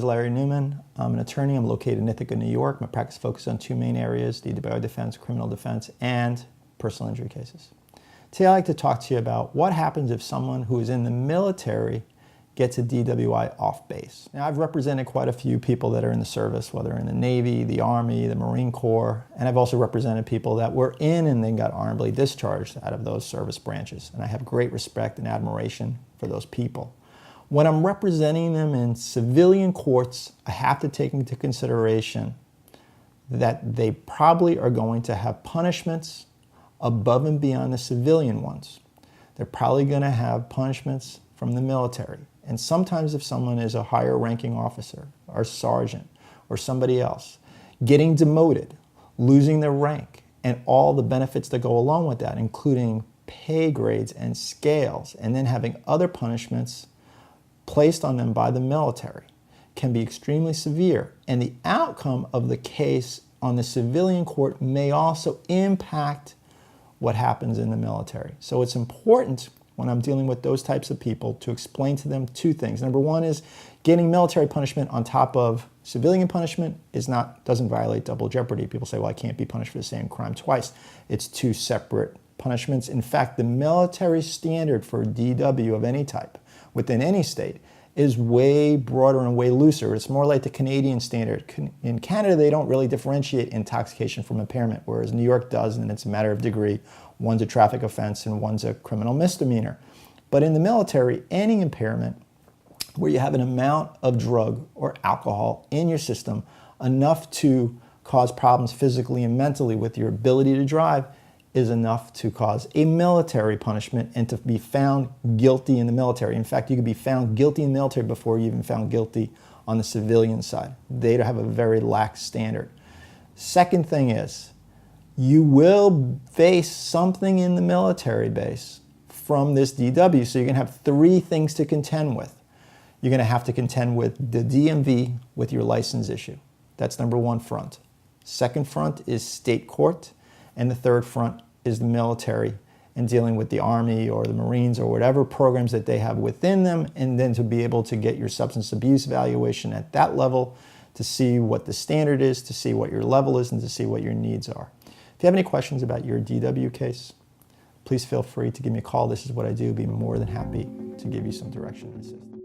is Larry Newman. I'm an attorney. I'm located in Ithaca, New York. My practice focuses on two main areas: DWI defense, criminal defense, and personal injury cases. Today I'd like to talk to you about what happens if someone who is in the military gets a DWI off base. Now, I've represented quite a few people that are in the service, whether in the Navy, the Army, the Marine Corps, and I've also represented people that were in and then got honorably discharged out of those service branches. And I have great respect and admiration for those people. When I'm representing them in civilian courts, I have to take into consideration that they probably are going to have punishments above and beyond the civilian ones. They're probably going to have punishments from the military. And sometimes if someone is a higher ranking officer or sergeant or somebody else, getting demoted, losing their rank, and all the benefits that go along with that, including pay grades and scales, and then having other punishments placed on them by the military, can be extremely severe. And the outcome of the case on the civilian court may also impact what happens in the military. So it's important when I'm dealing with those types of people to explain to them two things. Number one is getting military punishment on top of civilian punishment doesn't violate double jeopardy. People say, well, I can't be punished for the same crime twice. It's two separate punishments. In fact, the military standard for DW of any type within any state is way broader and way looser. It's more like the Canadian standard. In Canada, they don't really differentiate intoxication from impairment, whereas New York does, and it's a matter of degree. One's a traffic offense and one's a criminal misdemeanor. But in the military, any impairment where you have an amount of drug or alcohol in your system enough to cause problems physically and mentally with your ability to drive is enough to cause a military punishment and to be found guilty in the military. In fact, you could be found guilty in the military before you even found guilty on the civilian side. They have a very lax standard. Second thing is, you will face something in the military base from this DW, so you're going to have three things to contend with. You're going to have to contend with the DMV with your license issue. That's number one front. Second front is state court. And the third front is the military and dealing with the Army or the Marines or whatever programs that they have within them, and then to be able to get your substance abuse evaluation at that level to see what the standard is, to see what your level is, and to see what your needs are. If you have any questions about your DW case, please feel free to give me a call. This is what I do. I'd be more than happy to give you some direction and assistance.